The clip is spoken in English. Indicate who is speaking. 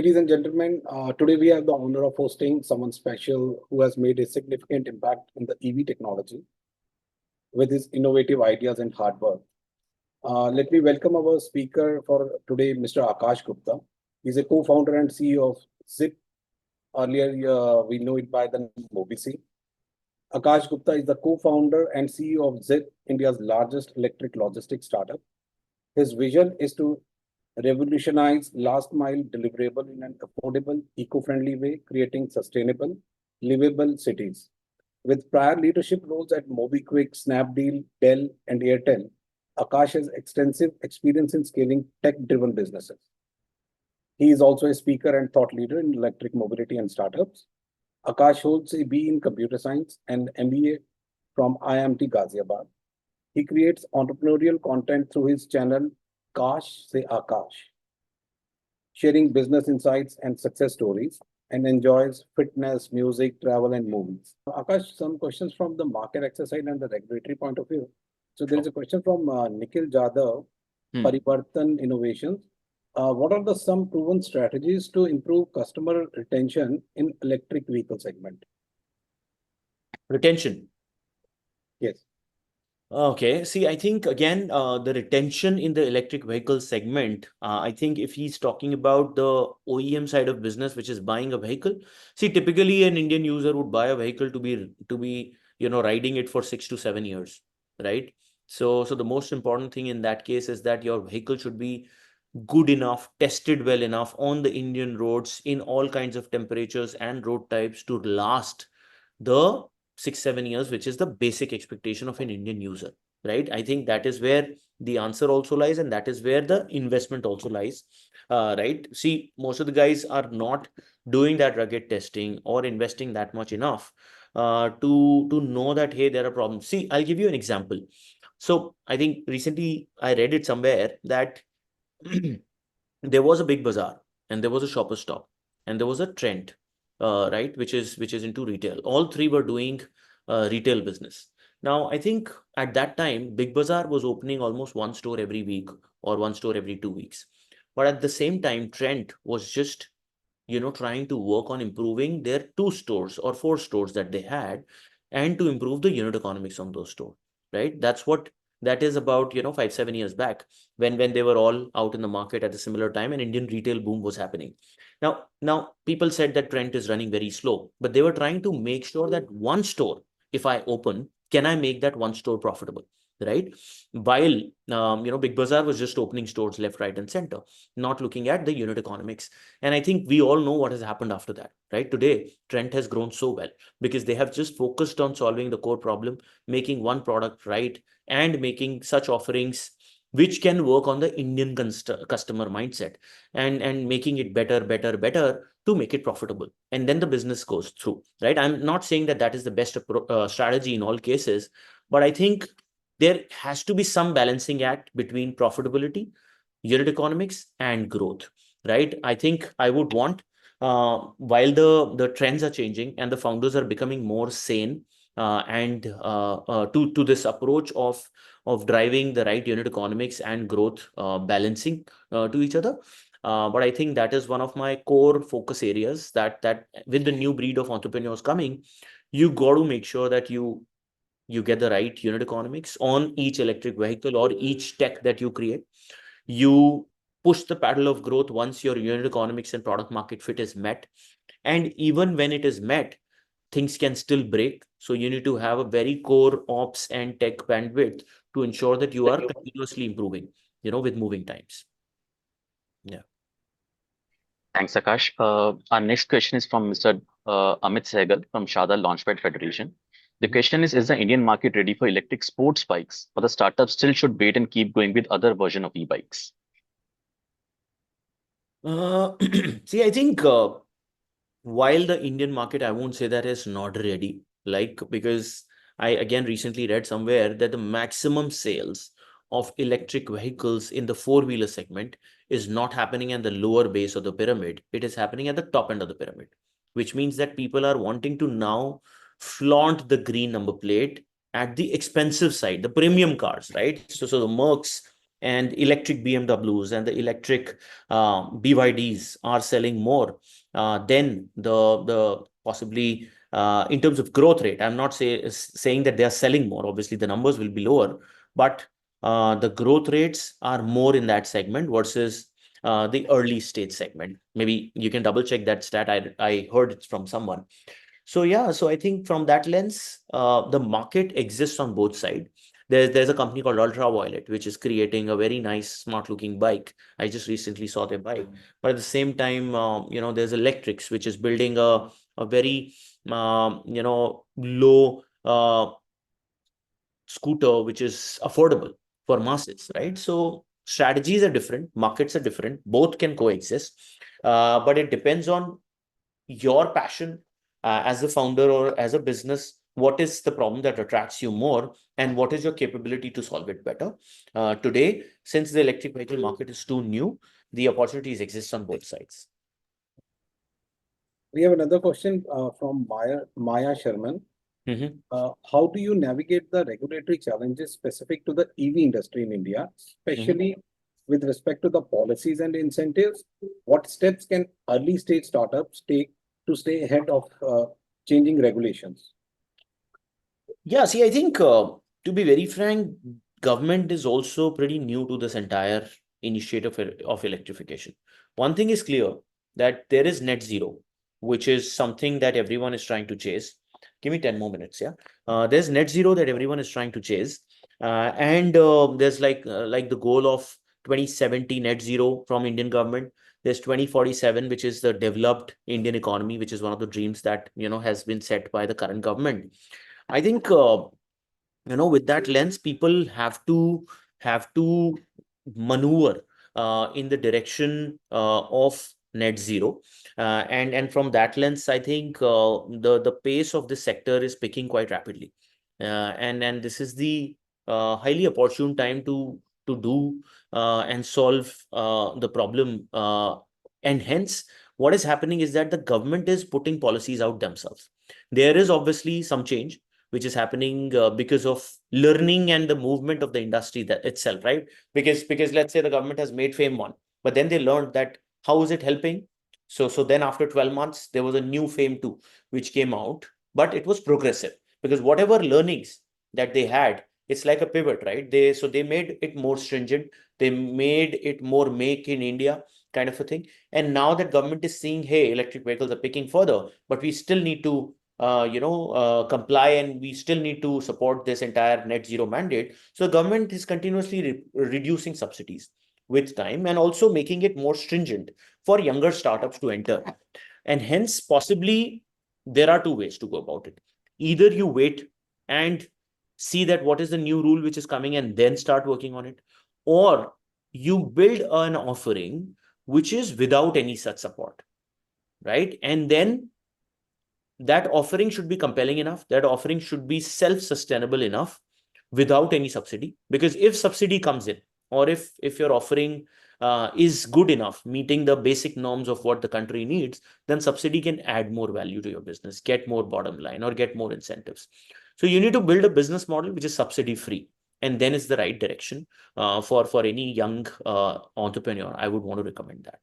Speaker 1: Ladies and gentlemen, today we have the honor of hosting someone special who has made a significant impact in the EV technology with his innovative ideas and hard work. Let me welcome our speaker for today, Mr. Akash Gupta. He's a co-founder and CEO of ZIP. Earlier, we know it by the name Mobisi. Akash Gupta is the co-founder and CEO of ZIP, India's largest electric logistics startup. His vision is to revolutionize last mile deliverable in an affordable, eco-friendly way, creating sustainable, livable cities. With prior leadership roles at MobiKwik, Snapdeal, Dell, and Airtel, Akash has extensive experience in scaling tech-driven businesses. He is also a speaker and thought leader in electric mobility and startups. Akash holds a B in computer science and MBA from IIMT Ghaziabad. He creates entrepreneurial content through his channel Kash Se Akash, sharing business insights and success stories, and enjoys fitness, music, travel, and movies. Akash, some questions from the market access side and the regulatory point of view. So there is a question from Nikhil Jadhav, Parivartan Innovations. What are the some proven strategies to improve customer retention in electric vehicle segment?
Speaker 2: Retention.
Speaker 1: Yes.
Speaker 2: Okay. See, I think again, the retention in the electric vehicle segment, I think if he's talking about the OEM side of business, which is buying a vehicle, see, typically an Indian user would buy a vehicle to be riding it for 6 to 7 years, right? So the most important thing in that case is that your vehicle should be good enough, tested well enough on the Indian roads in all kinds of temperatures and road types to last the 6-7 years, which is the basic expectation of an Indian user, right? I think that is where the answer also lies, and that is where the investment also lies, right? See, most of the guys are not doing that rugged testing or investing that much enough to know that, hey, there are problems. See, I'll give you an example. So I think recently I read it somewhere that there was a big bazaar and there was a shopper stop and there was a trend, right, which is into retail. All three were doing retail business. Now, I think at that time, Big Bazaar was opening almost one store every week or one store every 2 weeks. But at the same time, Trent was just, trying to work on improving their 2 stores or 4 stores that they had and to improve the unit economics on those stores, right? That's what that is about, 5-7 years back when they were all out in the market at a similar time and Indian retail boom was happening. Now people said that Trent is running very slow, but they were trying to make sure that one store, if I open, can I make that one store profitable, right? While Big Bazaar was just opening stores left, right, and center, not looking at the unit economics. And I think we all know what has happened after that, right? Today, Trent has grown so well because they have just focused on solving the core problem, making one product right, and making such offerings which can work on the Indian customer mindset and making it better to make it profitable. And then the business goes through, right? I'm not saying that is the best strategy in all cases, but I think there has to be some balancing act between profitability, unit economics, and growth, right? I think I would want, while the trends are changing and the founders are becoming more sane, and to this approach of driving the right unit economics and growth, balancing to each other. But I think that is one of my core focus areas, that with the new breed of entrepreneurs coming, you got to make sure that you get the right unit economics on each electric vehicle or each tech that you create. You push the paddle of growth once your unit economics and product market fit is met. And even when it is met, things can still break. So you need to have a very core ops and tech bandwidth to ensure that you are continuously improving, with moving times. Yeah.
Speaker 3: Thanks, Akash. Our next question is from Mr. Amit Sehgal from Shada Launchpad Federation. The question is the Indian market ready for electric sports bikes, or the startups still should wait and keep going with other version of e-bikes?
Speaker 2: See, I think while the Indian market, I won't say that is not ready, because I again recently read somewhere that the maximum sales of electric vehicles in the 4-wheeler segment is not happening at the lower base of the pyramid. It is happening at the top end of the pyramid, which means that people are wanting to now flaunt the green number plate at the expensive side, the premium cars, right? So the Mercs and electric BMWs and the electric BYDs are selling more, then the possibly in terms of growth rate, I'm not saying that they are selling more. Obviously, the numbers will be lower, but the growth rates are more in that segment versus the early stage segment. Maybe you can double check that stat. I heard it from someone. So yeah, so I think from that lens, the market exists on both sides. There's a company called Ultraviolet, which is creating a very nice, smart-looking bike. I just recently saw their bike. But at the same time, there's Electrics, which is building a very low scooter, which is affordable for masses, right? So strategies are different, markets are different, both can coexist, but it depends on your passion as a founder or as a business. What is the problem that attracts you more, and what is your capability to solve it better? Today, since the electric vehicle market is too new, the opportunities exist on both sides.
Speaker 1: We have another question from Maya Sharman.
Speaker 2: Mhm.
Speaker 1: How do you navigate the regulatory challenges specific to the EV industry in India, especially with respect to the policies and incentives? What steps can early stage startups take to stay ahead of changing regulations?
Speaker 2: Yeah, see, I think to be very frank, government is also pretty new to this entire initiative of electrification. One thing is clear, that there is net zero, which is something that everyone is trying to chase. Give me 10 more minutes, yeah. There's net zero that everyone is trying to chase, and there's like the goal of 2070 net zero from Indian government. There's 2047, which is the developed Indian economy, which is one of the dreams that has been set by the current government. I think with that lens, people have to maneuver in the direction of net zero, and from that lens, I think the pace of this sector is picking quite rapidly, and this is the highly opportune time to do and solve the problem, and hence what is happening is that the government is putting policies out themselves. There is obviously some change which is happening because of learning and the movement of the industry that itself, right? Because let's say the government has made FAME 1, but then they learned that how is it helping? So then after 12 months, there was a new FAME 2, which came out, but it was progressive because whatever learnings that they had, it's like a pivot, right? They made it more stringent, they made it more make in India kind of a thing. And now that government is seeing, hey, electric vehicles are picking further, but we still need to comply, and we still need to support this entire net zero mandate. So government is continuously reducing subsidies with time, and also making it more stringent for younger startups to enter. And hence, possibly, there are two ways to go about it. Either you wait and see that what is the new rule which is coming and then start working on it, or you build an offering which is without any such support, right? And then that offering should be compelling enough, that offering should be self-sustainable enough without any subsidy. Because if subsidy comes in, or if your offering is good enough, meeting the basic norms of what the country needs, then subsidy can add more value to your business, get more bottom line, or get more incentives. So you need to build a business model which is subsidy free, and then it's the right direction for any young entrepreneur. I would want to recommend that.